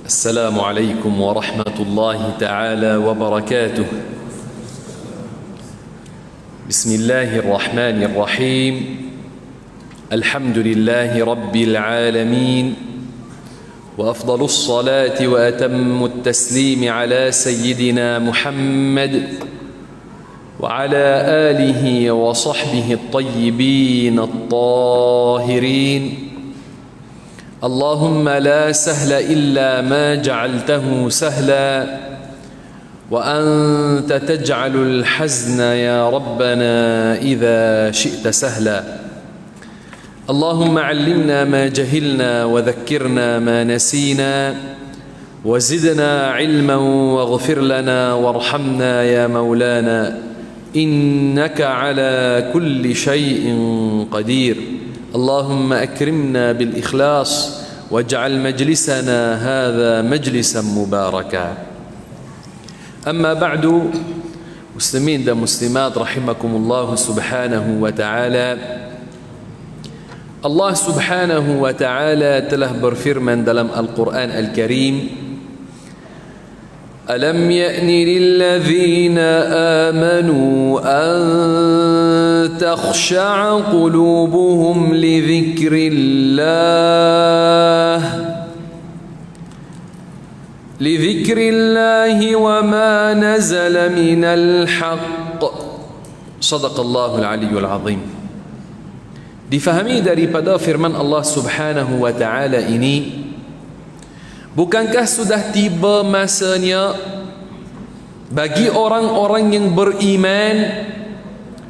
السلام عليكم ورحمة الله تعالى وبركاته. بسم الله الرحمن الرحيم. الحمد لله رب العالمين، وأفضل الصلاة وأتم التسليم على سيدنا محمد وعلى آله وصحبه الطيبين الطاهرين. اللهم لا سهل إلا ما جعلته سهلا، وأنت تجعل الحزن يا ربنا إذا شئت سهلا. اللهم علمنا ما جهلنا وذكرنا ما نسينا وزدنا علما واغفر لنا وارحمنا يا مولانا، إنك على كل شيء قدير. اللهم أكرمنا بالإخلاص واجعل مجلسنا هذا مجلسا مباركا. أما بعد، مسلمين dan muslimat rahimakumullah subhanahu wa ta'ala, Allah subhanahu wa ta'ala telah berfirman dalam Al-Quran Al-Karim, ألم يأن للذين آمنوا أن تخشع قلوبهم لذكر الله وما نزل من الحق. صدق الله العلي العظيم. Difahami daripada firman Allah subhanahu wa ta'ala ini, bukankah sudah tiba masanya bagi orang-orang yang beriman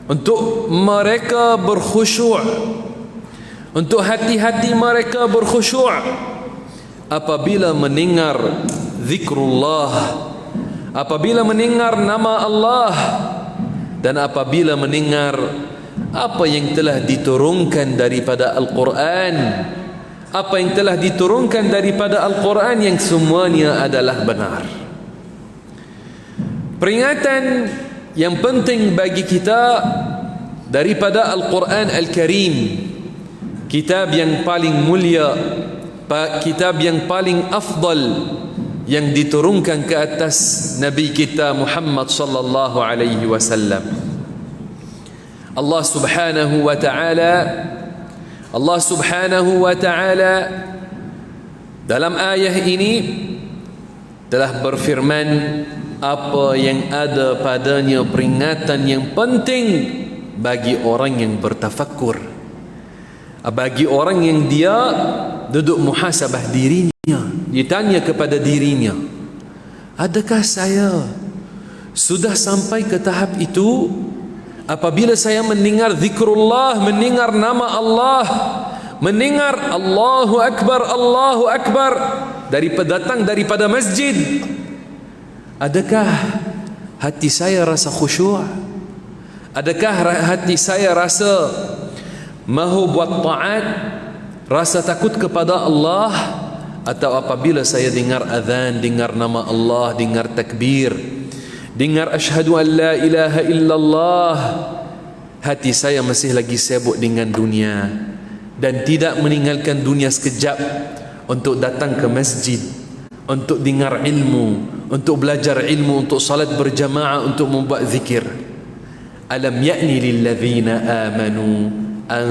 untuk mereka berkhusyuk, untuk hati-hati mereka berkhusyuk apabila mendengar zikrullah, apabila mendengar nama Allah, dan apabila mendengar apa yang telah diturunkan daripada Al-Quran, apa yang telah diturunkan daripada Al-Quran yang semuanya adalah benar. Peringatan yang penting bagi kita daripada Al-Quran Al-Karim, kitab yang paling mulia, kitab yang paling afdal yang diturunkan ke atas Nabi kita Muhammad sallallahu alaihi wasallam. Allah subhanahu wa ta'ala dalam ayat ini telah berfirman apa yang ada padanya peringatan yang penting bagi orang yang bertafakkur, bagi orang yang dia duduk muhasabah dirinya, ditanya kepada dirinya, adakah saya sudah sampai ke tahap itu? Apabila saya mendengar zikrullah, mendengar nama Allah, mendengar Allahu Akbar datang daripada masjid, adakah hati saya rasa khusyuk? Adakah hati saya rasa mahu buat taat, rasa takut kepada Allah? Atau apabila saya dengar azan, dengar nama Allah, dengar takbir, dengar asyhadu an la ilaha illallah, hati saya masih lagi sibuk dengan dunia dan tidak meninggalkan dunia sekejap untuk datang ke masjid, untuk dengar ilmu, untuk belajar ilmu, untuk salat berjamaah, untuk membuat zikir. Alam ya'ni lilladzina amanu an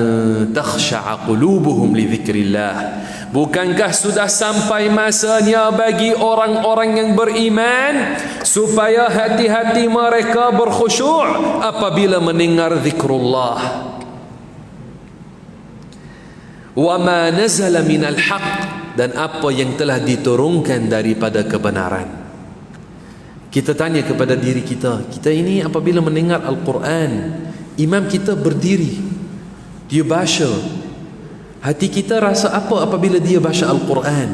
takhsha'a qulubuhum li dzikrillah. Bukankah sudah sampai masanya bagi orang-orang yang beriman supaya hati-hati mereka berkhusyuk apabila mendengar zikrullah. Wa ma nazala minal haqq, dan apa yang telah diturunkan daripada kebenaran. Kita tanya kepada diri kita, kita ini apabila mendengar Al-Quran, imam kita berdiri, dia baca, hati kita rasa apa apabila dia baca Al-Quran?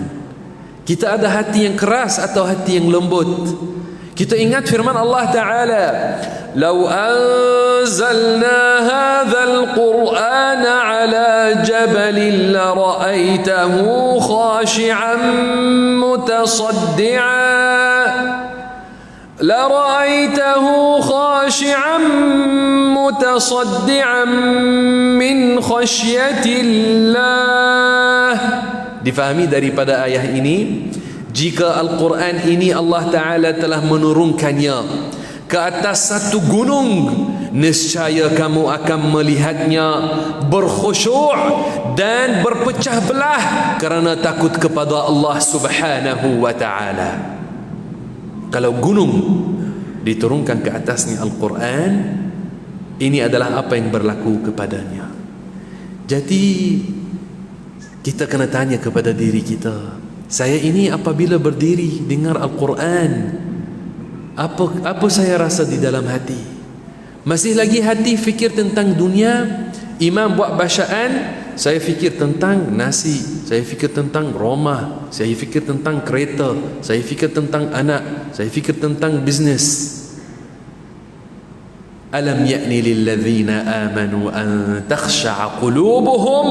Kita ada hati yang keras atau hati yang lembut? Kita ingat firman Allah Ta'ala, "Lau anzalna hadzal Qur'ana 'ala jabalin la ra'aitahu khashi'an mutasaddi'an." لرأيته خاشعا متصدعا من خشية الله. Difahami daripada ayat ini, jika Al-Quran ini Allah Ta'ala telah menurunkannya ke atas satu gunung, niscaya kamu akan melihatnya berkhusyuk dan berpecah belah kerana takut kepada Allah Subhanahu wa Ta'ala. Kalau gunung diturunkan ke atasnya Al-Quran, ini adalah apa yang berlaku kepadanya. Jadi kita kena tanya kepada diri kita, saya ini apabila berdiri dengar Al-Quran, apa saya rasa di dalam hati? Masih lagi hati fikir tentang dunia? Imam buat bacaan, saya fikir tentang nasi, saya fikir tentang rumah, saya fikir tentang kereta, saya fikir tentang anak, saya fikir tentang bisnes. Alam ya'ni lilladzina amanu an takhsha'a qulubuhum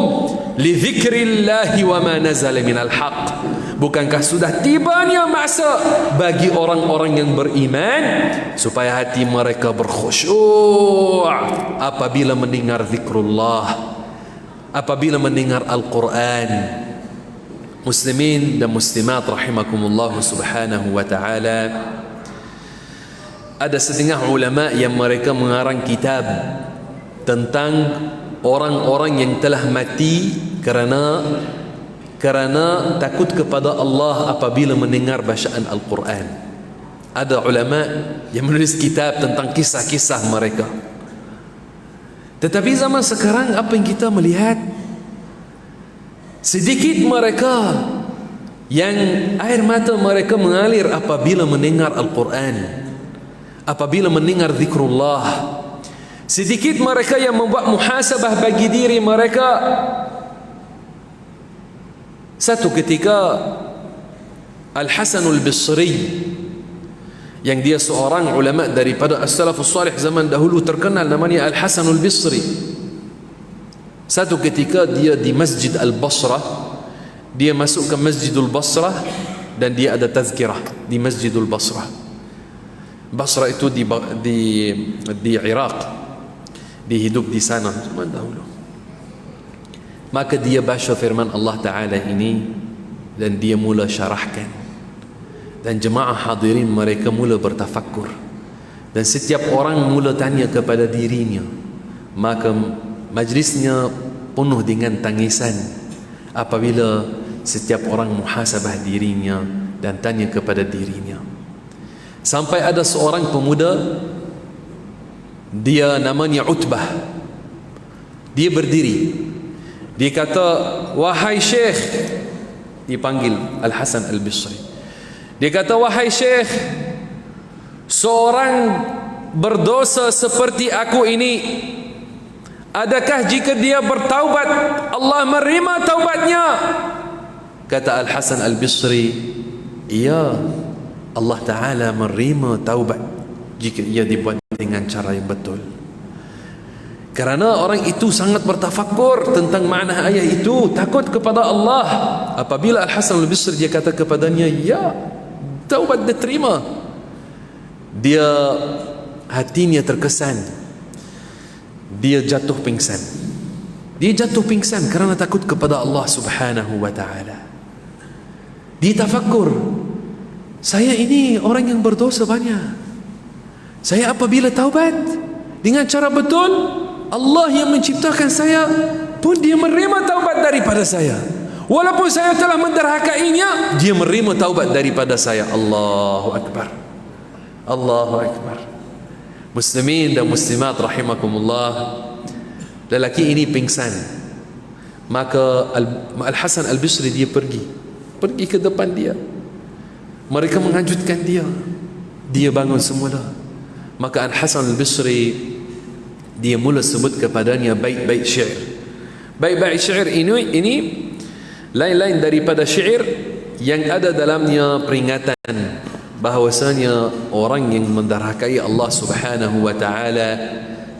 li dzikrillahi wa ma nazala minal haqq. Bukankah sudah tibanya masa bagi orang-orang yang beriman supaya hati mereka berkhusyuk apabila mendengar zikrullah, apabila mendengar Al-Quran. Muslimin dan muslimat rahimakumullah subhanahu wa ta'ala, ada setengah ulama yang mereka mengarang kitab tentang orang-orang yang telah mati kerana takut kepada Allah apabila mendengar bacaan Al-Quran. Ada ulama yang menulis kitab tentang kisah-kisah mereka. Tetapi zaman sekarang apa yang kita melihat? Sedikit mereka yang air mata mereka mengalir apabila mendengar Al-Quran, apabila mendengar zikrullah. Sedikit mereka yang membuat muhasabah bagi diri mereka. Satu ketika Al-Hasan Al-Bisri, yang dia seorang ulama daripada as-salafus salih zaman dahulu, terkenal namanya Al-Hasan Al-Bisri. Satu ketika dia di Masjid Al-Basrah, dia masuk ke Masjidul Basrah dan dia ada tazkirah di Masjidul Basrah. Basrah itu di Iraq. Dia hidup di sana zaman dahulu. Maka dia baca firman Allah Ta'ala ini dan dia mula syarahkan, dan jemaah hadirin mereka mula bertafakkur, dan setiap orang mula tanya kepada dirinya. Maka majlisnya penuh dengan tangisan apabila setiap orang muhasabah dirinya dan tanya kepada dirinya. Sampai ada seorang pemuda, dia namanya Utbah. Dia berdiri, dia kata, wahai Syekh, dipanggil Al-Hasan Al-Bisri. Dia kata, wahai Syekh, seorang berdosa seperti aku ini, adakah jika dia bertaubat Allah menerima taubatnya? Kata Al-Hasan Al-Bisri, iya, Allah Ta'ala menerima taubat jika ia dibuat dengan cara yang betul. Kerana orang itu sangat bertafakkur tentang makna ayat itu, takut kepada Allah. Apabila Al-Hasan Al-Bisri dia kata kepadanya, ya, taubat diterima, dia hatinya terkesan, dia jatuh pingsan. Dia jatuh pingsan kerana takut kepada Allah Subhanahu wa Ta'ala. Dia tafakkur, saya ini orang yang berdosa banyak. Saya apabila taubat dengan cara betul, Allah yang menciptakan saya pun dia menerima taubat daripada saya. Walaupun saya telah menderhakainya, dia menerima taubat daripada saya. Allahu Akbar, Allahu Akbar. Muslimin dan muslimat rahimakumullah, lelaki ini pingsan. Maka Al-Hasan Al-Bisri dia pergi ke depan dia. Mereka menghancurkan dia. Dia bangun semula. Maka Al-Hasan Al-Bisri dia mula sebut kepadanya bait-bait syair. Bait-bait syair ini lain-lain daripada syair yang ada dalamnya peringatan bahawasanya orang yang menderhakai Allah Subhanahu wa Ta'ala,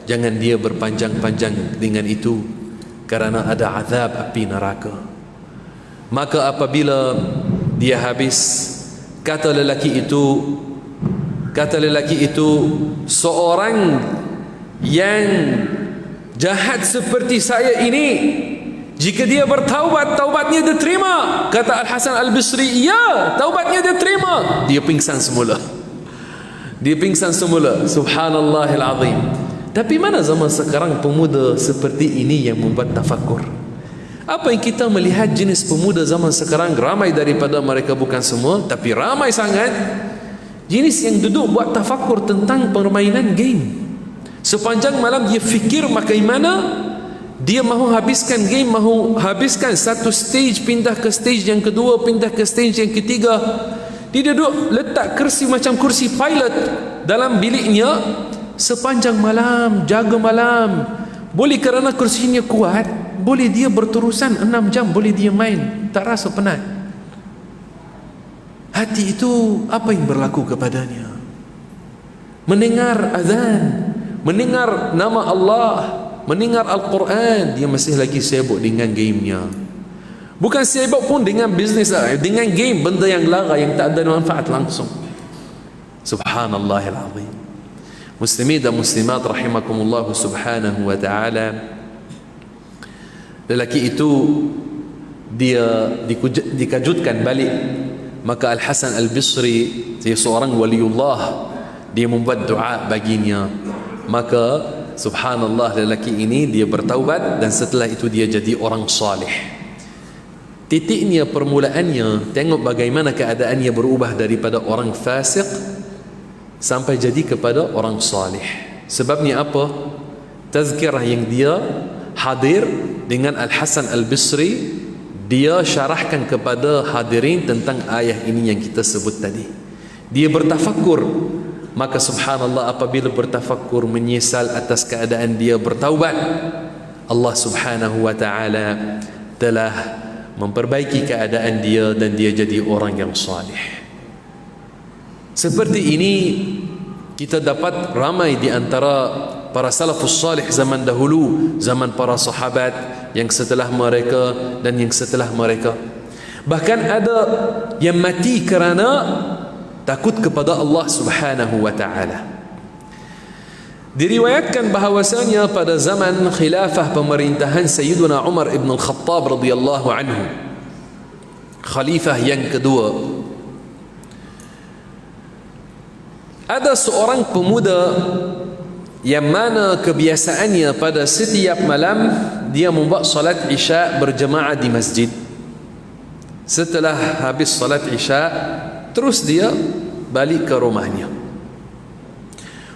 jangan dia berpanjang-panjang dengan itu kerana ada azab api neraka. Maka apabila dia habis, kata lelaki itu, seorang yang jahat seperti saya ini, Jika dia bertaubat, taubatnya diterima. Kata Al-Hasan Al-Bisri, ya, taubatnya diterima. Dia pingsan semula. Dia pingsan semula. Subhanallahil azim. Tapi mana zaman sekarang pemuda seperti ini yang membuat tafakur? Apa yang kita melihat jenis pemuda zaman sekarang, ramai daripada mereka, bukan semua, tapi ramai sangat, jenis yang duduk buat tafakur tentang permainan game. Sepanjang malam dia fikir bagaimana dia mahu habiskan game, mahu habiskan satu stage, pindah ke stage yang kedua, pindah ke stage yang ketiga. Dia duduk letak kursi macam kursi pilot dalam biliknya sepanjang malam, jaga malam. Boleh kerana kursinya kuat, boleh dia berterusan 6 jam, boleh dia main, tak rasa penat. Hati itu apa yang berlaku kepadanya? Mendengar azan, mendengar nama Allah, mendengar Al-Quran, dia masih lagi sibuk dengan gamenya. Bukan sibuk pun dengan bisnes, dengan game, benda yang lara, yang tak ada manfaat langsung. Subhanallahil azim. Muslimin dan muslimat rahimakumullah subhanahu wa ta'ala, lelaki itu dia dikajutkan balik. Maka Al-Hasan Al-Bisri, dia seorang waliullah, dia membuat doa baginya. Maka subhanallah, lelaki ini dia bertaubat dan setelah itu dia jadi orang salih. Titiknya, permulaannya, tengok bagaimana keadaannya berubah daripada orang fasik sampai jadi kepada orang salih. Sebabnya apa? Tazkirah yang dia hadir dengan Al-Hasan Al-Bisri, dia syarahkan kepada hadirin tentang ayat ini yang kita sebut tadi. Dia bertafakur. Maka subhanallah, apabila bertafakur, menyesal atas keadaan dia bertaubat, Allah subhanahu wa ta'ala telah memperbaiki keadaan dia dan dia jadi orang yang salih. Seperti ini kita dapat ramai di antara para salafus salih zaman dahulu, zaman para sahabat, yang setelah mereka dan yang setelah mereka. Bahkan ada yang mati kerana takut kepada Allah subhanahu wa ta'ala. Diriwayatkan bahawasanya pada zaman khilafah pemerintahan Sayyiduna Umar ibn al-Khattab radhiyallahu anhu, khalifah yang kedua, ada seorang pemuda yang mana kebiasaannya pada setiap malam dia membuat salat isya berjemaah di masjid. Setelah habis salat isya, terus dia balik ke rumahnya.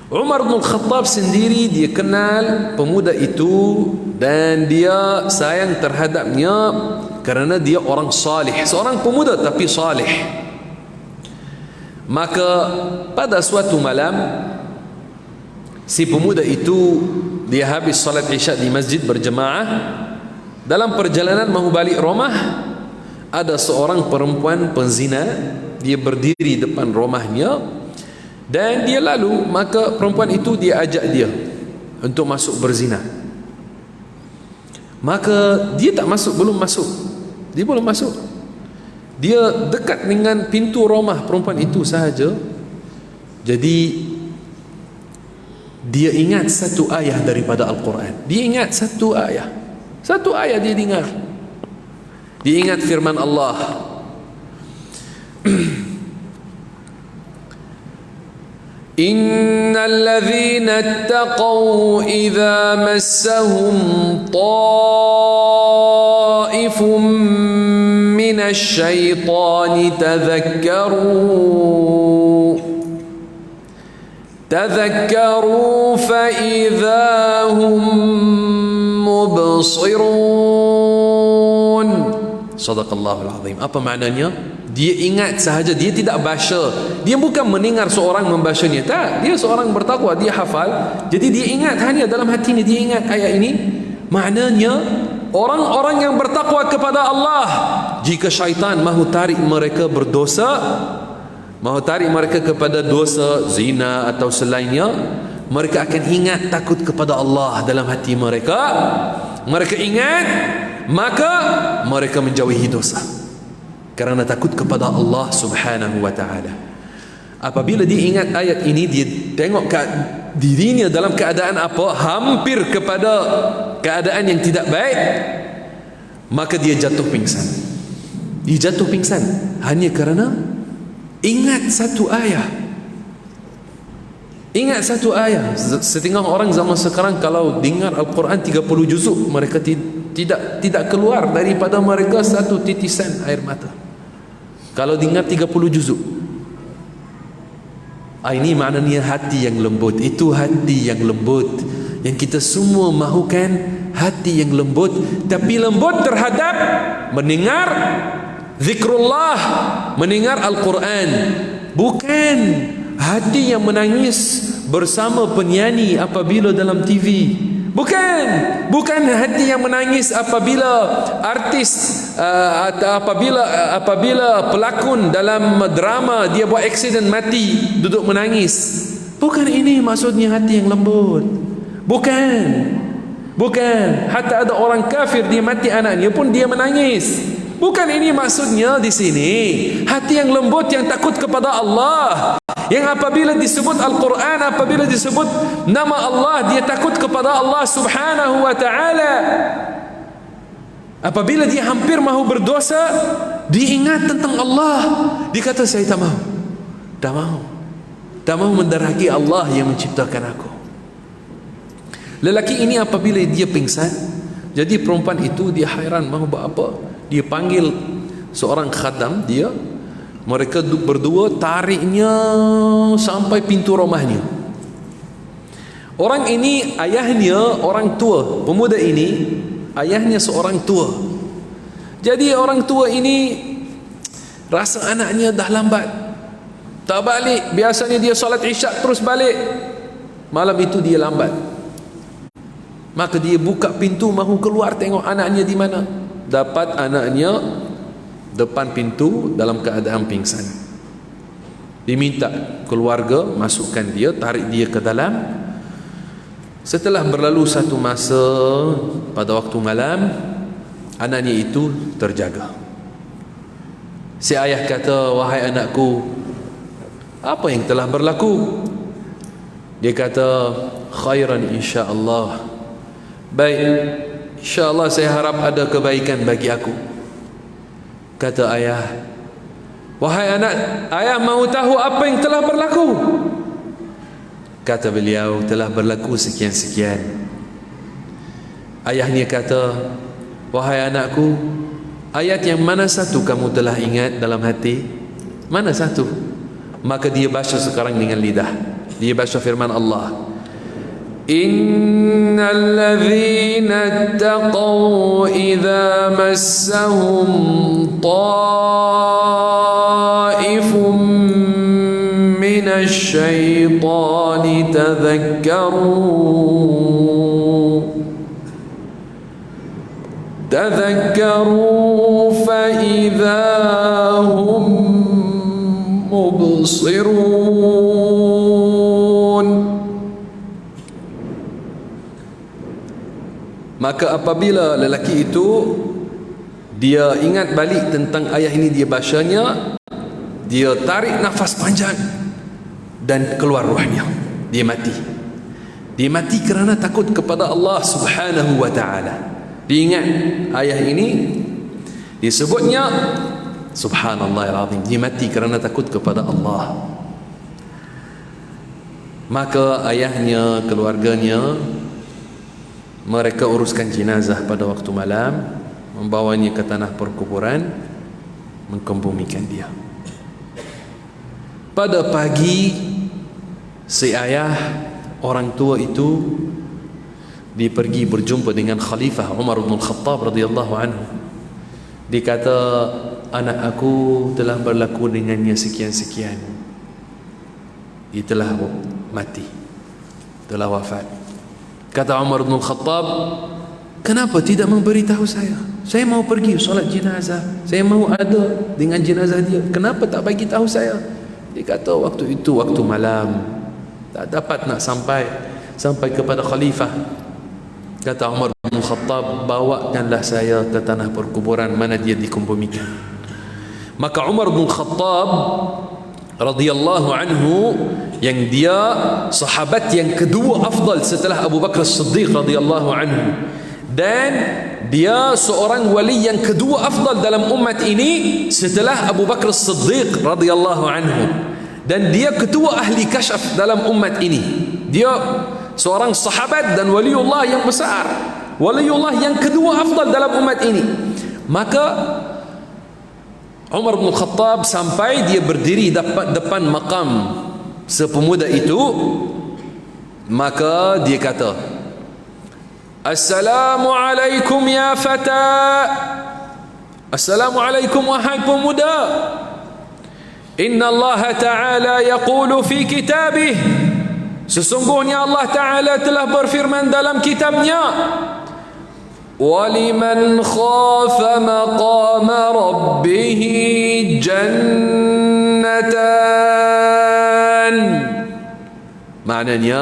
Umar bin Khattab sendiri dia kenal pemuda itu dan dia sayang terhadapnya kerana dia orang salih, seorang pemuda tapi salih. Maka pada suatu malam, si pemuda itu dia habis salat isya di masjid berjemaah. Dalam perjalanan mahu balik rumah, ada seorang perempuan penzina, dia berdiri depan rumahnya dan dia lalu. Maka perempuan itu dia ajak dia untuk masuk berzina. Maka dia tak masuk, belum masuk. Dia belum masuk. Dia dekat dengan pintu rumah perempuan itu sahaja. Jadi dia ingat satu ayat daripada Al-Quran. Dia ingat satu ayat. Satu ayat dia dengar. Dia ingat firman Allah, Innal ladzina ittaqaw idza massahum ta'ifun minasy syaitani tadhakkaru fa idza hum mubsirun. Sadaqallahul azim. Apa maknanya? Dia ingat sahaja, dia tidak baca. Dia bukan mendengar seorang membacanya. Tak, dia seorang bertakwa, dia hafal. Jadi dia ingat, hanya dalam hatinya dia ingat ayat ini. Maknanya orang-orang yang bertakwa kepada Allah, jika syaitan mahu tarik mereka berdosa, mahu tarik mereka kepada dosa zina atau selainnya, mereka akan ingat takut kepada Allah dalam hati mereka. Mereka ingat, maka mereka menjauhi dosa kerana takut kepada Allah subhanahu wa ta'ala. Apabila dia ingat ayat ini, dia tengok dirinya dalam keadaan apa? Hampir kepada keadaan yang tidak baik. Maka dia jatuh pingsan. Dia jatuh pingsan hanya kerana ingat satu ayat. Ingat satu ayat. Setengah orang zaman sekarang kalau dengar Al-Quran 30 juzuk, mereka tidak keluar daripada mereka satu titisan air mata. Kalau dengar 30 juzuk. Ini maknanya hati yang lembut. Itu hati yang lembut yang kita semua mahukan, hati yang lembut. Tapi lembut terhadap mendengar zikrullah, mendengar Al-Quran. Bukan hati yang menangis bersama penyanyi apabila dalam TV. Bukan hati yang menangis apabila artis apabila pelakon dalam drama dia buat aksiden mati, duduk menangis. Bukan ini maksudnya hati yang lembut. Bukan. Hatta ada orang kafir dia mati anaknya pun dia menangis. Bukan ini maksudnya di sini. Hati yang lembut yang takut kepada Allah, yang apabila disebut Al-Quran, apabila disebut nama Allah, dia takut kepada Allah Subhanahu wa ta'ala. Apabila dia hampir mahu berdosa, dia ingat tentang Allah. Dia kata, saya tak mahu menderhaki Allah yang menciptakan aku. Lelaki ini apabila dia pingsan, jadi perempuan itu dia hairan mahu buat apa. Dia panggil seorang khadam dia. Mereka berdua tariknya sampai pintu rumahnya. Orang ini ayahnya orang tua. Pemuda ini ayahnya seorang tua. Jadi orang tua ini rasa anaknya dah lambat, tak balik. Biasanya dia solat isyak terus balik. Malam itu dia lambat. Maka dia buka pintu mahu keluar tengok anaknya di mana. Dapat anaknya depan pintu dalam keadaan pingsan. Diminta keluarga masukkan dia, tarik dia ke dalam. Setelah berlalu satu masa, pada waktu malam, anaknya itu terjaga. Si ayah kata, wahai anakku, apa yang telah berlaku? Dia kata, khairan insya-Allah. Baik, insya-Allah saya harap ada kebaikan bagi aku. Kata ayah, wahai anak, ayah mahu tahu apa yang telah berlaku? Kata beliau, telah berlaku sekian-sekian. Ayahnya kata, wahai anakku, ayat yang mana satu kamu telah ingat dalam hati? Mana satu? Maka dia baca sekarang dengan lidah. Dia baca firman Allah, innal ladzina taqaw idza massahum ta'ifum minasy syaitani tadhakkaru fa idza hum mubsirun. Maka apabila lelaki itu dia ingat balik tentang ayat ini, dia bacanya, dia tarik nafas panjang dan keluar rohnya. Dia mati. Dia mati kerana takut kepada Allah Subhanahu wa ta'ala. Dia ingat ayat ini, disebutnya subhanallahil azim. Dia mati kerana takut kepada Allah. Maka ayahnya, keluarganya, mereka uruskan jenazah pada waktu malam, membawanya ke tanah perkuburan, mengkebumikan dia. Pada pagi, si ayah orang tua itu dia pergi berjumpa dengan Khalifah Umar bin Khattab radhiyallahu anhu. Dia kata, anak aku telah berlaku dengannya sekian-sekian. Dia telah mati, telah wafat. Kata Umar bin Khattab, kenapa tidak memberitahu saya? Saya mau pergi solat jenazah, saya mau ada dengan jenazah dia. Kenapa tak bagi tahu saya? Dia kata, waktu itu waktu malam, tak dapat nak sampai kepada khalifah. Kata Umar bin Khattab, bawakanlah saya ke tanah perkuburan mana dia dikebumikan. Maka Umar bin Khattab radhiyallahu anhu, yang dia sahabat yang kedua afdal setelah Abu Bakar As-Siddiq radhiyallahu anhu, dan dia seorang wali yang kedua afdal dalam umat ini setelah Abu Bakar As-Siddiq radhiyallahu anhu, dan dia ketua ahli kasyaf dalam umat ini. Dia seorang sahabat dan waliullah yang besar, waliullah yang kedua afdal dalam umat ini. Maka Umar bin Khattab sampai dia berdiri depan makam sepemuda itu, maka dia kata, Assalamualaikum ya fata, Assalamualaikum wahai pemuda, Inna Allah Ta'ala yaqulu fi kitabih, sesungguhnya Allah Ta'ala telah berfirman dalam kitabnya, وَلِمَنْ خَافَ مَقَامَ رَبِّهِ جَنَّتَانِ. Maknanya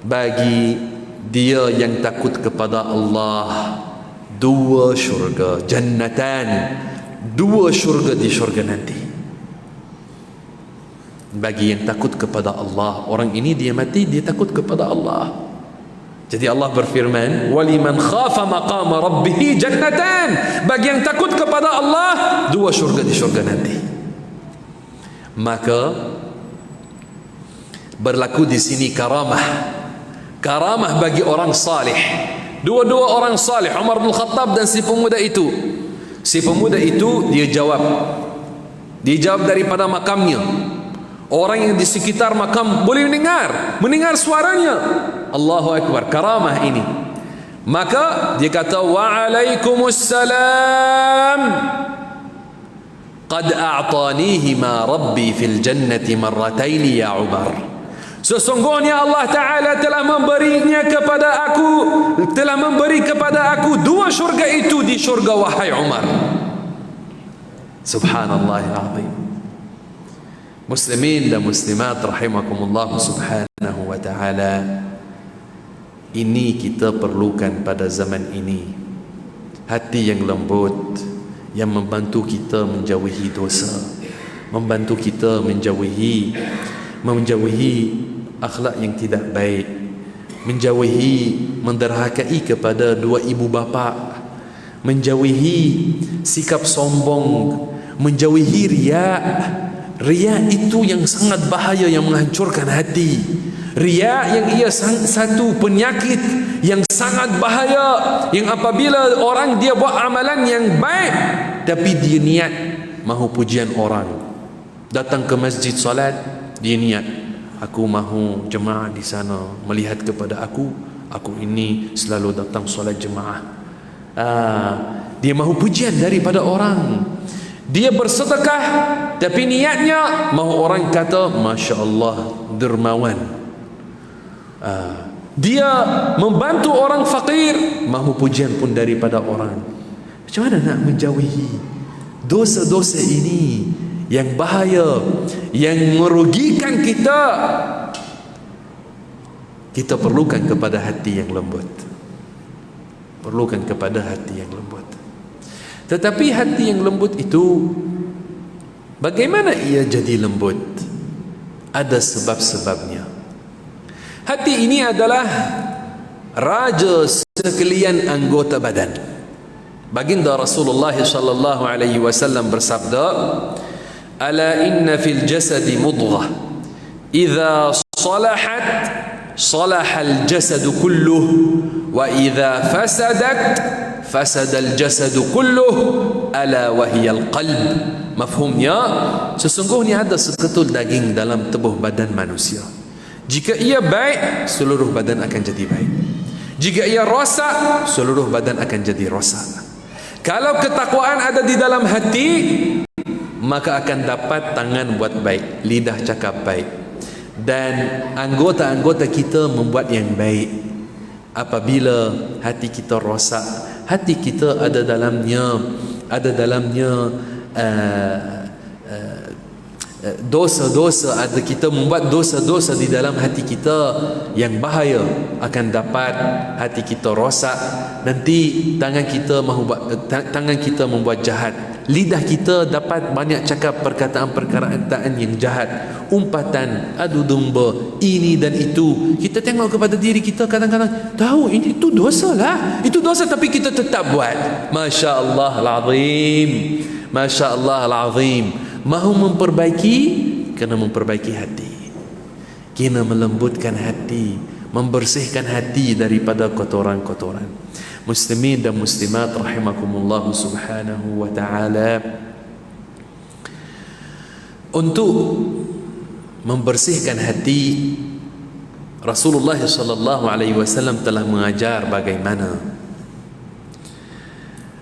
bagi dia yang takut kepada Allah dua syurga, jannatan, dua syurga di syurga nanti. Bagi yang takut kepada Allah, orang ini dia mati dia takut kepada Allah. Jadi Allah berfirman, waliman khafa maqama rabbih jannatan, bagi yang takut kepada Allah dua syurga di syurga nanti. Maka berlaku di sini karamah, karamah bagi orang salih. Dua-dua orang salih, Umar bin Khattab dan si pemuda itu. Si pemuda itu dia jawab daripada makamnya. Orang yang di sekitar makam boleh mendengar suaranya. Allahu Akbar, karamah ini. Maka dia kata, Wa'alaikumussalam, Qad a'tanihi ma Rabbi fil jannati marrataini ya Umar. Sesungguhnya Allah Ta'ala telah memberi kepada aku dua syurga itu di syurga wahai Umar. Subhanallahil azim. Muslimin dan muslimat rahimakumullah subhanahu wa ta'ala, ini kita perlukan pada zaman ini. Hati yang lembut yang membantu kita menjauhi dosa, membantu kita menjauhi akhlak yang tidak baik, menjauhi menderhakai kepada dua ibu bapa, menjauhi sikap sombong, menjauhi riak. Riya itu yang sangat bahaya, yang menghancurkan hati. Riya yang ia satu penyakit yang sangat bahaya, yang apabila orang dia buat amalan yang baik tapi dia niat mahu pujian orang, datang ke masjid salat dia niat, aku mahu jemaah di sana melihat kepada aku ini selalu datang salat jemaah. Dia mahu pujian daripada orang. Dia bersedekah tapi niatnya mahu orang kata Masya Allah dermawan. Dia membantu orang fakir, mahu pujian pun daripada orang. Macam mana nak menjauhi dosa-dosa ini yang bahaya, yang merugikan kita? Kita perlukan kepada hati yang lembut, perlukan kepada hati yang lembut. Tetapi hati yang lembut itu, bagaimana ia jadi lembut? Ada sebab-sebabnya. Hati ini adalah raja sekalian anggota badan. Baginda Rasulullah sallallahu alaihi wasallam bersabda, "Ala inna fil jasadi mudghah, idza salahat salahal jasadu kulluh, wa idza fasadat fasadal jasadu kulluh, ala wahiyal qalb." Mafhumnya, sesungguhnya ada seketul daging dalam tubuh badan manusia. Jika ia baik, seluruh badan akan jadi baik. Jika ia rosak, seluruh badan akan jadi rosak. Kalau ketakwaan ada di dalam hati, maka akan dapat tangan buat baik, lidah cakap baik, dan anggota-anggota kita membuat yang baik. Apabila hati kita rosak, hati kita ada dalamnya dosa-dosa, ada kita membuat dosa-dosa di dalam hati kita yang bahaya, akan dapat hati kita rosak. Nanti tangan kita membuat jahat, lidah kita dapat banyak cakap perkataan-perkataan yang jahat, umpatan, adu domba, ini dan itu. Kita tengok kepada diri kita, kadang-kadang tahu ini itu dosa lah, itu dosa, tapi kita tetap buat. Masya Allah al-azim, Masya Allah al-azim. Mahu memperbaiki, kena memperbaiki hati, kena melembutkan hati, membersihkan hati daripada kotoran-kotoran. Muslimin dan muslimat rahimakumullah subhanahu wa ta'ala, untuk membersihkan hati, Rasulullah sallallahu alaihi wasallam telah mengajar bagaimana.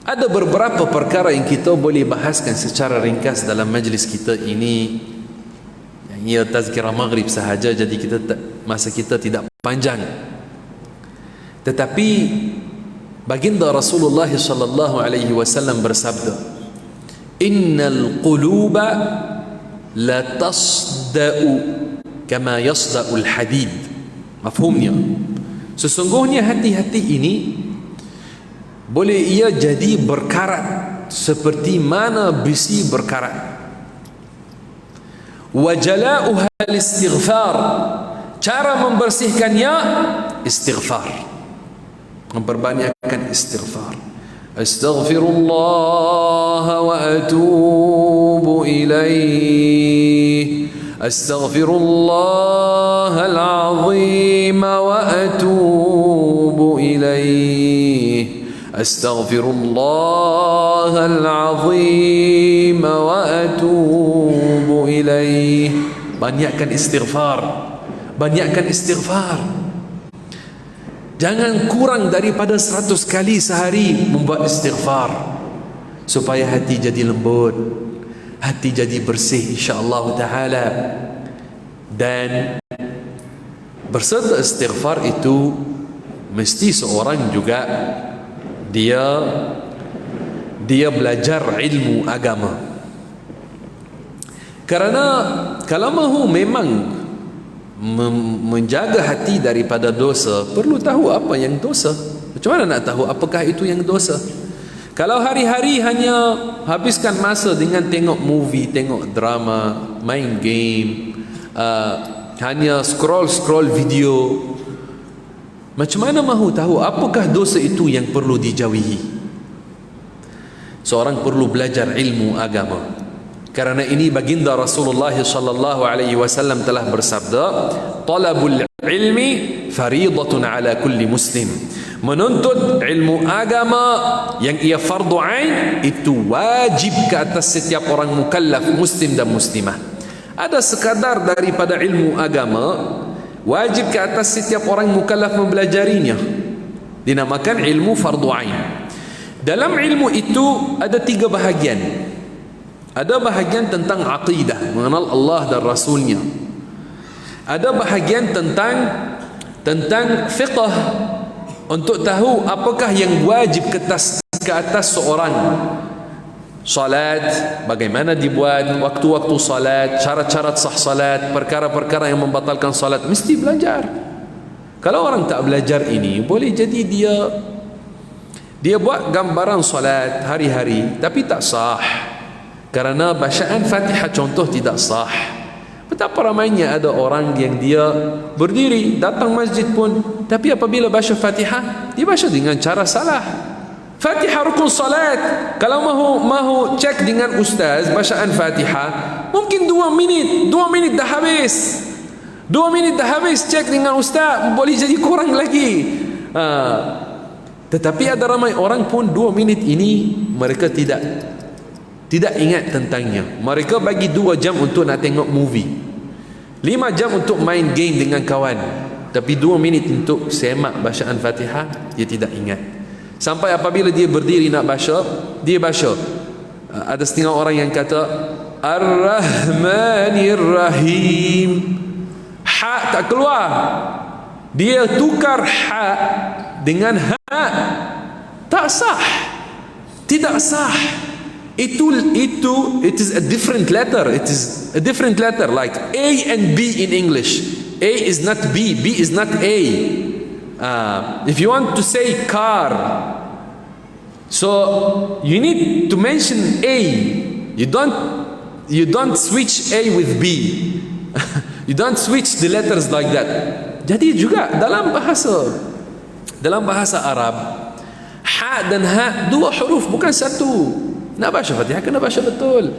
Ada beberapa perkara yang kita boleh bahaskan secara ringkas dalam majlis kita ini. Yang ia tazkirah maghrib sahaja, jadi masa kita tidak panjang. Tetapi baginda Rasulullah sallallahu alaihi wasallam bersabda, innal quluba la tasda'u kama yasda'ul hadid. Mafhumnya, sesungguhnya hati-hati ini boleh ia jadi berkarat seperti mana besi berkarat. Wa jala'uha al-istighfar, cara membersihkannya istighfar, memperbanyakkan istighfar. Astaghfirullah wa atubu ilaih, astaghfirullah al-azim wa atubu ilaih, astaghfirullah al-azim wa atubu ilaih. Banyakkan istighfar, banyakkan istighfar. Jangan kurang daripada 100 kali sehari membuat istighfar, supaya hati jadi lembut, hati jadi bersih insya-Allah taala. Dan berserta istighfar itu mesti seorang juga dia belajar ilmu agama. Kerana kalau mahu memang menjaga hati daripada dosa, perlu tahu apa yang dosa. Macam mana nak tahu apakah itu yang dosa? Kalau hari-hari hanya habiskan masa dengan tengok movie, tengok drama, main game, hanya scroll video, macam mana mahu tahu apakah dosa itu yang perlu dijauhi? Seorang perlu belajar ilmu agama. Karena ini baginda Rasulullah sallallahu alaihi wasallam telah bersabda, talabul ilmi fariidatun ala kulli muslim. Menuntut ilmu agama yang ia fardu ain itu wajib ke atas setiap orang mukallaf, muslim dan muslimah. Ada sekadar daripada ilmu agama wajib ke atas setiap orang mukallaf mempelajarinya, dinamakan ilmu fardu ain. Dalam ilmu itu ada 3 bahagian. Ada bahagian tentang aqidah, mengenal Allah dan Rasulnya. Ada bahagian tentang fiqh, untuk tahu apakah yang wajib ke atas seorang. Salat, bagaimana dibuat, waktu-waktu salat, syarat-syarat sah salat, perkara-perkara yang membatalkan salat, mesti belajar. Kalau orang tak belajar ini, boleh jadi dia buat gambaran salat hari-hari tapi tak sah. Kerana bacaan Fatihah contoh tidak sah. Betapa ramainya ada orang yang dia berdiri datang masjid pun, tapi apabila baca Fatihah dia baca dengan cara salah. Fatihah rukun salat. Kalau mahu cek dengan ustaz bacaan Fatihah, mungkin 2 minit dah habis. 2 minit dah habis cek dengan ustaz, boleh jadi kurang lagi. Tetapi ada ramai orang pun 2 minit ini mereka tidak ingat tentangnya. Mereka bagi 2 jam untuk nak tengok movie, 5 jam untuk main game dengan kawan, tapi 2 minit untuk semak bacaan Fatihah dia tidak ingat. Sampai apabila dia berdiri nak baca, dia baca, ada setengah orang yang kata Ar-Rahmanir Rahim, ha tak keluar, dia tukar ha dengan ha, tak sah, tidak sah. It is a different letter. It is a different letter, like A and B in English. A is not B, B is not A. If you want to say car, So you need to mention A. You don't switch A with B. You don't switch the letters like that. Jadi juga dalam bahasa Arab, ha dan ha dua huruf bukan satu. Nak baca Fatihah kena baca betul.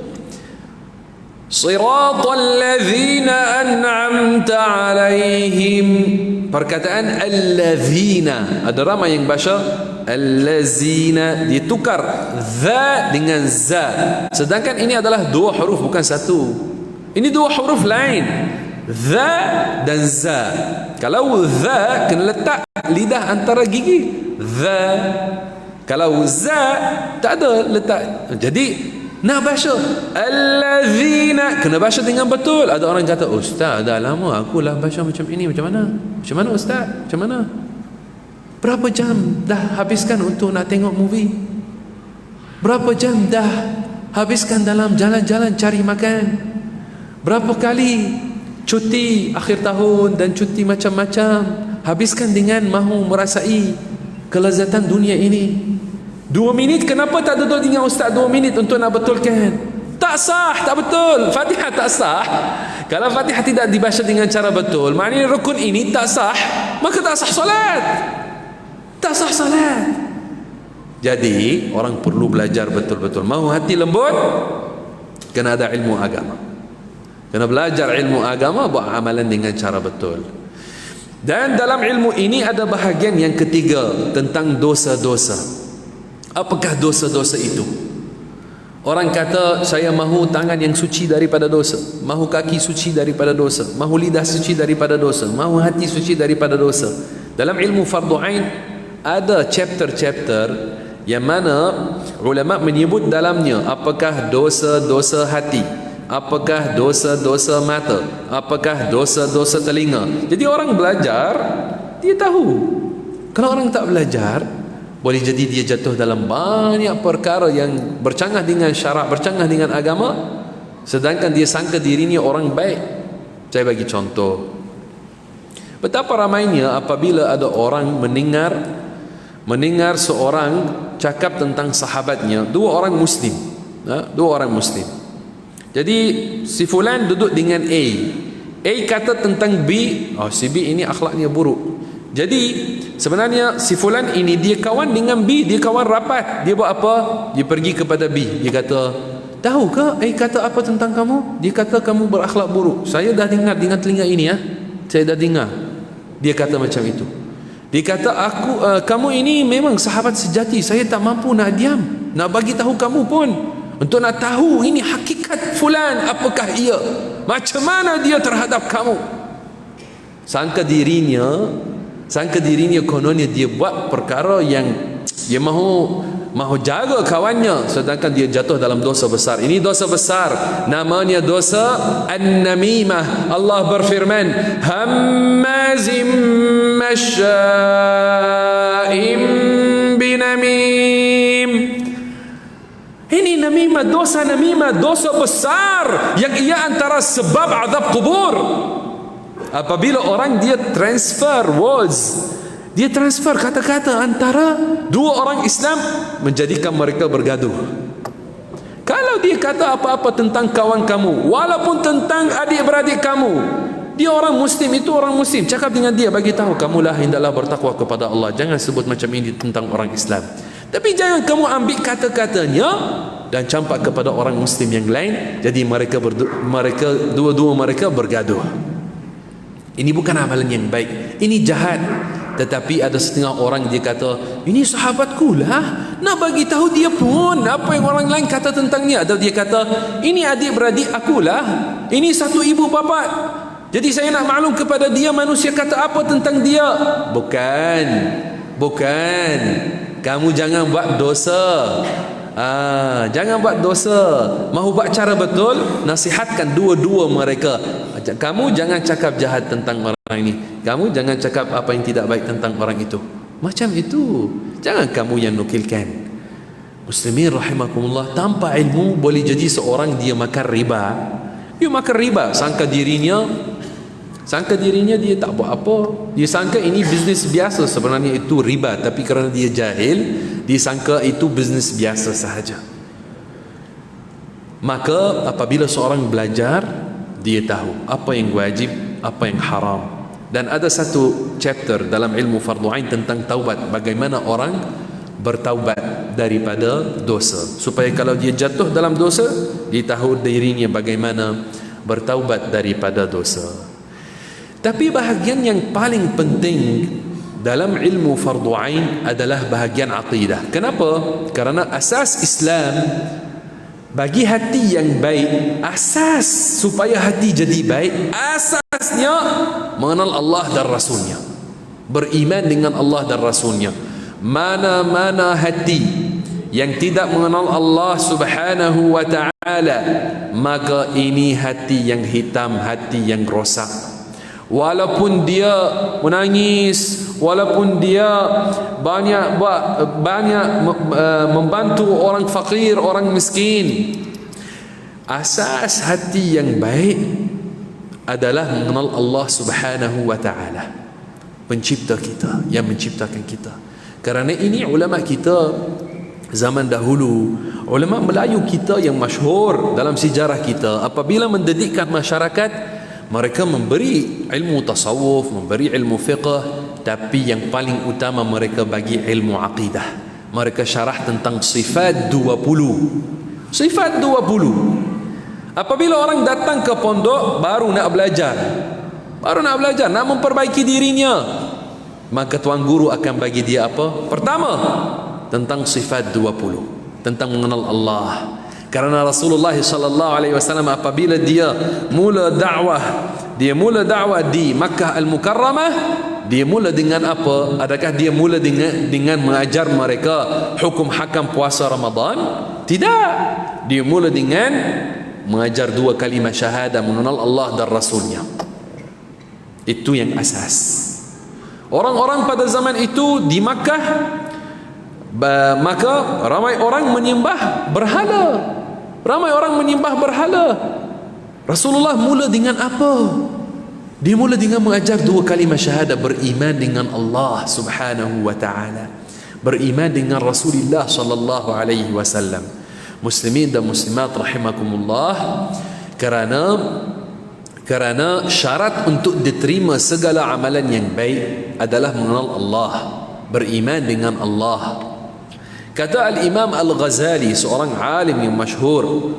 Siratal ladzina an'amta alaihim. Perkataan alladzina, ada ramai yang baca allazina, ditukar za dengan za. Sedangkan ini adalah dua huruf bukan satu. Ini dua huruf lain, za dan za. Kalau za kena letak lidah antara gigi, za. Kalau za tak ada letak. Jadi nak baca allazina kena baca dengan betul. Ada orang kata, ustaz dah lama aku lah baca macam ini. Macam mana ustaz? Macam mana? Berapa jam dah habiskan untuk nak tengok movie? Berapa jam dah habiskan dalam jalan-jalan cari makan? Berapa kali cuti akhir tahun dan cuti macam-macam habiskan dengan mahu merasai kelezatan dunia ini? 2 minit, kenapa tak duduk dengan ustaz 2 minit untuk nak betulkan? Tak sah, tak betul. Fatihah tak sah. Kalau Fatihah tidak dibaca dengan cara betul, maknanya rukun ini tak sah, maka tak sah solat. Tak sah solat. Jadi orang perlu belajar betul-betul. Mahu hati lembut, kena ada ilmu agama. Kena belajar ilmu agama, buat amalan dengan cara betul. Dan dalam ilmu ini ada bahagian yang ketiga tentang dosa-dosa. Apakah dosa-dosa itu? Orang kata, saya mahu tangan yang suci daripada dosa, mahu kaki suci daripada dosa, mahu lidah suci daripada dosa, mahu hati suci daripada dosa. Dalam ilmu fardu ain ada chapter-chapter yang mana ulama menyebut dalamnya apakah dosa-dosa hati, apakah dosa-dosa mata, apakah dosa-dosa telinga. Jadi orang belajar, dia tahu. Kalau orang tak belajar, boleh jadi dia jatuh dalam banyak perkara yang bercanggah dengan syarak, bercanggah dengan agama, sedangkan dia sangka dirinya orang baik. Saya bagi contoh. Betapa ramainya apabila ada orang mendengar seorang cakap tentang sahabatnya, dua orang muslim. Jadi si fulan duduk dengan A kata tentang B, si B ini akhlaknya buruk. Jadi sebenarnya si fulan ini dia kawan dengan B, dia kawan rapat. Dia buat apa? Dia pergi kepada B. Dia kata, tahu ke A kata apa tentang kamu? Dia kata kamu berakhlak buruk. Saya dah dengar dengan telinga ini ya. Saya dah dengar. Dia kata macam itu. Dia kata kamu ini memang sahabat sejati. Saya tak mampu nak diam, nak bagi tahu kamu pun, untuk nak tahu ini hakikat fulan, apakah ia, macam mana dia terhadap kamu. Sangka dirinya kononnya dia buat perkara yang dia mahu jaga kawannya, sedangkan dia jatuh dalam dosa besar. Ini dosa besar, namanya dosa an-namimah. Allah berfirman, hammazim masya'im binamim. Ini namimah, dosa besar yang ia antara sebab azab kubur. Apabila orang dia transfer words, dia transfer kata-kata antara dua orang Islam, menjadikan mereka bergaduh. Kalau dia kata apa-apa tentang kawan kamu, walaupun tentang adik-beradik kamu, dia orang Muslim, itu orang Muslim, cakap dengan dia, bagi tahu kamulah hendaklah bertakwa kepada Allah, jangan sebut macam ini tentang orang Islam. Tapi jangan kamu ambil kata-katanya dan campak kepada orang Muslim yang lain, jadi mereka dua-dua mereka bergaduh. Ini bukan amalan yang baik, ini jahat. Tetapi ada setengah orang dia kata, ini sahabatku lah, nak bagi tahu dia pun apa yang orang lain kata tentangnya. Atau dia kata, ini adik-beradik akulah, ini satu ibu bapa, jadi saya nak maklum kepada dia manusia kata apa tentang dia. Bukan. Kamu jangan buat dosa. Jangan buat dosa. Mahu buat cara betul, nasihatkan dua-dua mereka. Kamu jangan cakap jahat tentang orang ini, kamu jangan cakap apa yang tidak baik tentang orang itu. Macam itu. Jangan kamu yang nukilkan. Muslimin rahimakumullah, tanpa ilmu boleh jadi seorang dia makan riba. Dia makan riba, sangka dirinya Sangka dirinya dia tak buat apa. Dia sangka ini bisnes biasa, sebenarnya itu riba. Tapi kerana dia jahil, dia sangka itu bisnes biasa sahaja. Maka apabila seorang belajar, dia tahu apa yang wajib, apa yang haram. Dan ada satu chapter dalam ilmu fardu ain tentang taubat, bagaimana orang bertaubat daripada dosa, supaya kalau dia jatuh dalam dosa, dia tahu dirinya bagaimana bertaubat daripada dosa. Tapi bahagian yang paling penting dalam ilmu fardu ain adalah bahagian aqidah. Kenapa? Karena asas Islam bagi hati yang baik, asas supaya hati jadi baik, asasnya mengenal Allah dan Rasulnya, beriman dengan Allah dan Rasulnya. Mana-mana hati yang tidak mengenal Allah subhanahu wa ta'ala, maka ini hati yang hitam, hati yang rosak. Walaupun dia menangis, walaupun dia banyak membantu orang fakir, orang miskin, asas hati yang baik adalah mengenal Allah subhanahu wa ta'ala, pencipta kita, yang menciptakan kita. Kerana ini ulama kita zaman dahulu, ulama Melayu kita yang masyhur dalam sejarah kita, apabila mendidikkan masyarakat, mereka memberi ilmu tasawuf, memberi ilmu fiqh, tapi yang paling utama mereka bagi ilmu aqidah. Mereka syarah tentang sifat 20. Sifat 20. Apabila orang datang ke pondok baru nak belajar, nak memperbaiki dirinya, maka tuan guru akan bagi dia apa? Pertama, tentang sifat 20, tentang mengenal Allah. Karena Rasulullah sallallahu alaihi wasallam apabila dia mula dakwah di Makkah Al-Mukarramah, dia mula dengan apa? Adakah dia mula dengan mengajar mereka hukum hakam puasa Ramadan? Tidak. Dia mula dengan mengajar 2 kalimah syahadah, mengenal Allah dan Rasulnya. Itu yang asas. Orang-orang pada zaman itu di Makkah, maka ramai orang menyembah berhala. Rasulullah mula dengan apa? Dia mula dengan mengajar 2 kalimah syahadah, beriman dengan Allah subhanahu wa ta'ala, beriman dengan Rasulullah sallallahu alaihi wasallam. Muslimin dan muslimat rahimakumullah, kerana syarat untuk diterima segala amalan yang baik adalah mengenal Allah, beriman dengan Allah. Kata Al-Imam Al-Ghazali, seorang alim yang masyhur,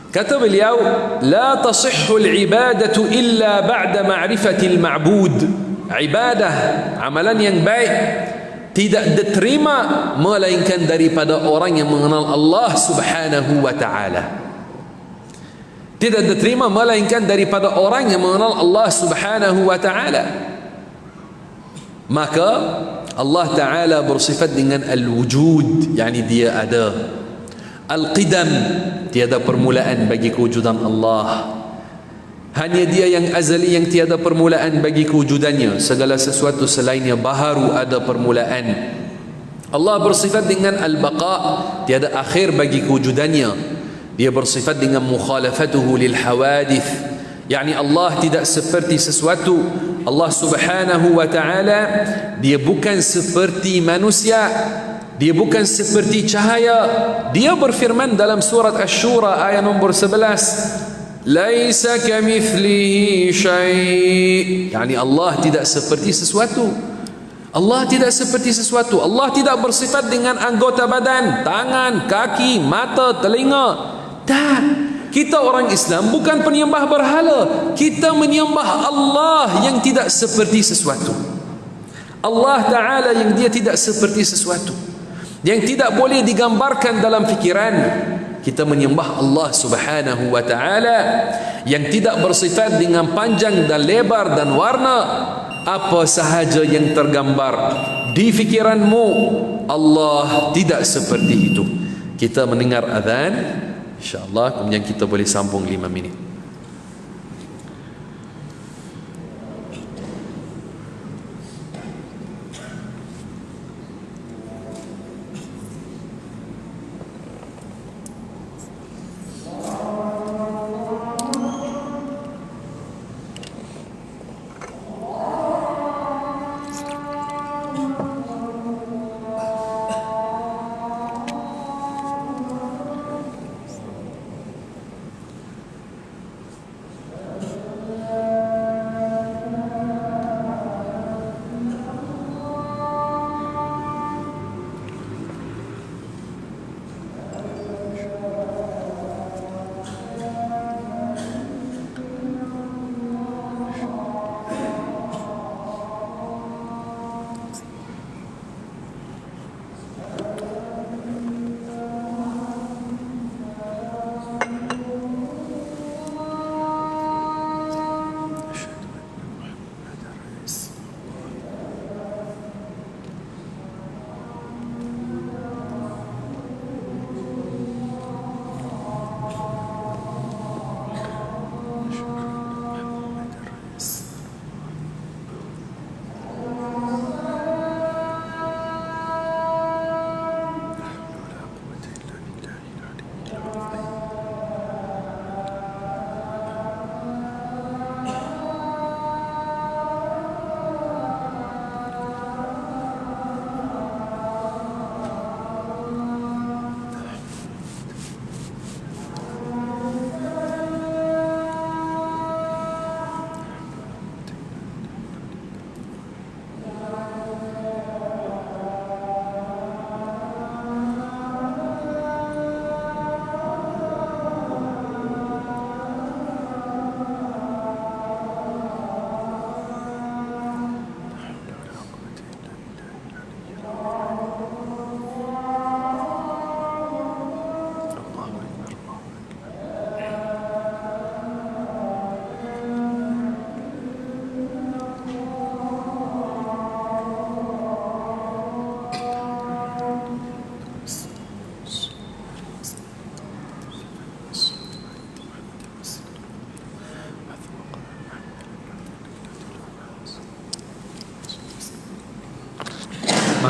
kata beliau, la tasihhu al-ibadatu illa ba'da ma'rifati al-ma'bud. Ibadah, amalan yang baik, tidak diterima melainkan daripada orang yang mengenal Allah subhanahu wa ta'ala. Tidak diterima melainkan daripada orang yang mengenal Allah subhanahu wa ta'ala. Maka Allah Ta'ala bersifat dengan al-wujud, yakni dia ada. Al-qidam, tiada permulaan bagi kewujudan Allah. Hanya dia yang azali, yang tiada permulaan bagi kewujudannya. Segala sesuatu selainnya baharu ada permulaan. Allah bersifat dengan al-baqa, tiada akhir bagi kewujudannya. Dia bersifat dengan mukhalafatuhu lil hawadith, yakni Allah tidak seperti sesuatu. Allah subhanahu wa ta'ala, dia bukan seperti manusia, dia bukan seperti cahaya. Dia berfirman dalam surat Asy-Syura ayat nombor 11, laisa kamithlihi syai', yakni Allah tidak seperti sesuatu. Allah tidak seperti sesuatu. Allah tidak bersifat dengan anggota badan, tangan, kaki, mata, telinga. Tak. Kita orang Islam bukan penyembah berhala. Kita menyembah Allah yang tidak seperti sesuatu. Allah Ta'ala yang dia tidak seperti sesuatu, yang tidak boleh digambarkan dalam fikiran. Kita menyembah Allah Subhanahu wa Ta'ala yang tidak bersifat dengan panjang dan lebar dan warna. Apa sahaja yang tergambar di fikiranmu, Allah tidak seperti itu. Kita mendengar azan, InsyaAllah, kemudian kita boleh sambung 5 minit.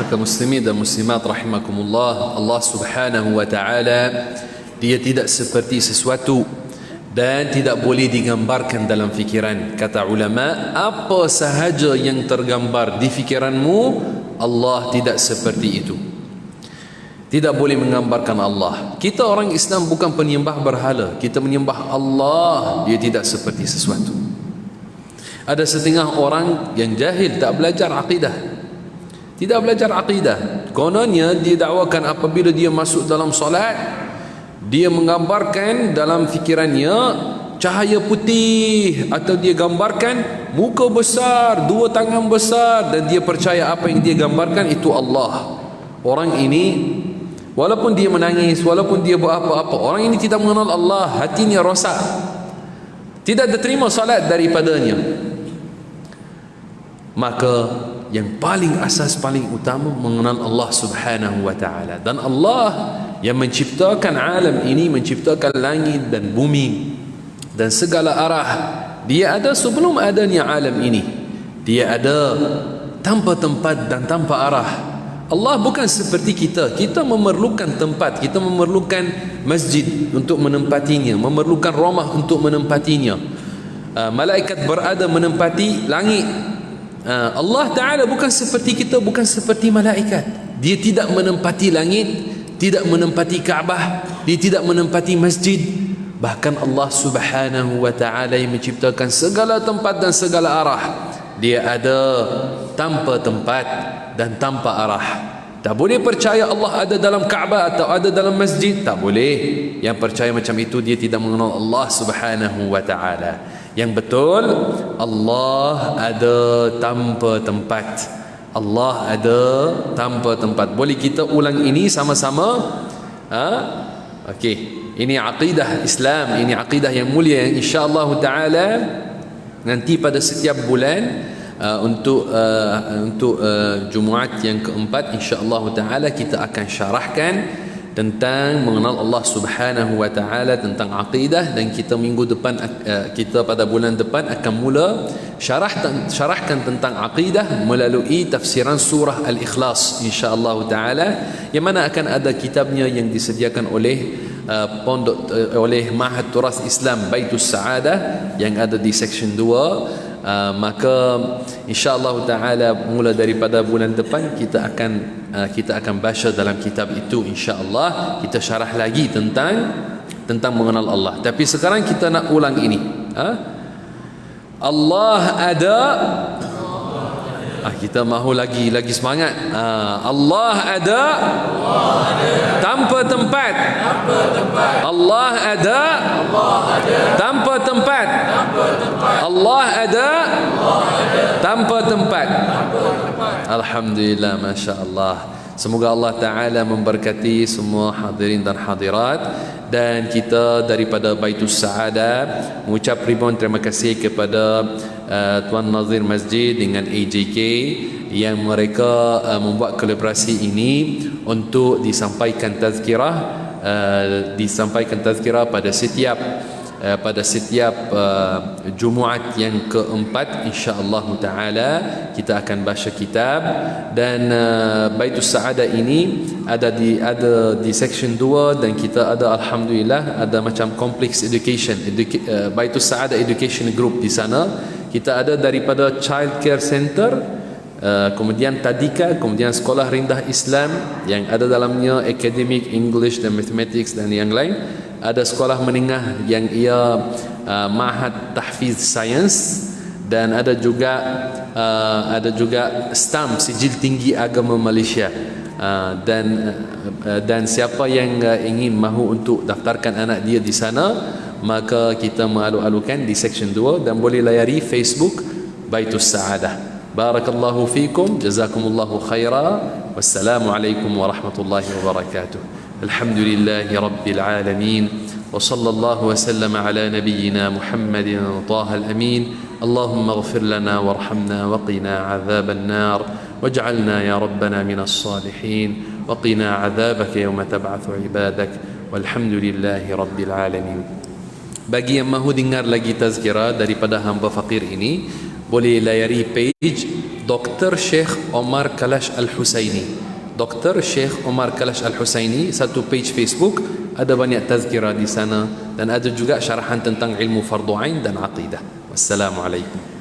Maka muslimin dan muslimat rahimakumullah, Allah Subhanahu wa taala dia tidak seperti sesuatu dan tidak boleh digambarkan dalam fikiran. Kata ulama, apa sahaja yang tergambar di fikiranmu, Allah tidak seperti itu. Tidak boleh menggambarkan Allah. Kita orang Islam bukan penyembah berhala, kita menyembah Allah. Dia tidak seperti sesuatu. Ada setengah orang yang jahil, tak belajar akidah, tidak belajar akidah. Kononnya dia dakwakan apabila dia masuk dalam solat, dia menggambarkan dalam fikirannya cahaya putih, atau dia gambarkan muka besar, dua tangan besar, dan dia percaya apa yang dia gambarkan itu Allah. Orang ini walaupun dia menangis, walaupun dia buat apa-apa, orang ini tidak mengenal Allah, hatinya rosak, tidak diterima salat daripadanya. Maka yang paling asas, paling utama, mengenal Allah Subhanahu wa ta'ala. Dan Allah yang menciptakan alam ini, menciptakan langit dan bumi dan segala arah, dia ada sebelum adanya alam ini. Dia ada tanpa tempat dan tanpa arah. Allah bukan seperti kita. Kita memerlukan tempat, kita memerlukan masjid untuk menempatinya, memerlukan rumah untuk menempatinya. Malaikat berada menempati langit. Allah Ta'ala bukan seperti kita, bukan seperti malaikat. Dia tidak menempati langit, tidak menempati Kaabah, dia tidak menempati masjid. Bahkan Allah Subhanahu wa Ta'ala yang menciptakan segala tempat dan segala arah, dia ada tanpa tempat dan tanpa arah. Tak boleh percaya Allah ada dalam Kaabah atau ada dalam masjid, tak boleh. Yang percaya macam itu dia tidak mengenal Allah Subhanahu wa Ta'ala. Yang betul, Allah ada tanpa tempat. Allah ada tanpa tempat. Boleh kita ulang ini sama-sama? Okey. Ini akidah Islam, ini akidah yang mulia yang insya-Allah taala nanti pada setiap bulan untuk Jumaat yang keempat insya-Allah taala kita akan syarahkan tentang mengenal Allah Subhanahu wa taala, tentang akidah. Dan kita minggu depan, kita pada bulan depan akan mula syarahkan tentang akidah melalui tafsiran surah Al-Ikhlas insya-Allah taala, yang mana akan ada kitabnya yang disediakan oleh pondok, oleh Ma'had Turath Islam Baitus Sa'adah yang ada di section 2. Maka insya-Allah taala mula daripada bulan depan kita akan baca dalam kitab itu insya-Allah. Kita syarah lagi tentang mengenal Allah. Tapi sekarang kita nak ulang ini. Allah ada. Kita mahu lagi semangat. Allah ada tanpa tempat. Allah ada tanpa tempat. Allah ada tanpa tempat. Alhamdulillah, Masya Allah. Semoga Allah Ta'ala memberkati semua hadirin dan hadirat. Dan kita daripada Baitus Sa'adah mengucap ribuan terima kasih kepada Tuan Nazir Masjid dengan AJK yang mereka membuat kolaborasi ini untuk disampaikan tazkirah pada setiap Jumaat yang keempat insya-Allah taala kita akan baca kitab. Dan Baitus Sa'adah ini ada di section 2, dan kita ada alhamdulillah ada macam complex education, Baitus Sa'adah education group di sana. Kita ada daripada child care center, kemudian tadika, kemudian sekolah rendah Islam yang ada dalamnya academic, English dan mathematics dan yang lain. Ada sekolah menengah yang ia Ma'had Tahfiz Sains, dan ada juga STAM, Sijil Tinggi Agama Malaysia. Dan siapa yang ingin mahu untuk daftarkan anak dia di sana, maka kita mengalu-alukan di section 2, dan boleh layari Facebook Baitus Sa'adah. Barakallahu fikum, jazakumullahu khaira, wassalamualaikum warahmatullahi wabarakatuh. Alhamdulillahi rabbil alamin, wa sallallahu wa sallama ala nabiyyina Muhammadin Taha al-Amin. Allahumma ighfir lana warhamna wa qina adhaban nar, waj'alna ya rabbana minas salihin, wa qina adhabaka yawma tab'atsu ibadak, walhamdulillahi rabbil alamin. Bagi yang mahu dengar lagi tazkirah daripada hamba fakir ini, boleh layari page Dr. Sheikh Omar Kalash Al-Husaini. Dr. Sheikh Omar Kalash Al-Husaini, satu page Facebook, ada banyak tazkirah di sana dan ada juga syarahan tentang ilmu fardu ain dan aqidah. Wassalamualaikum.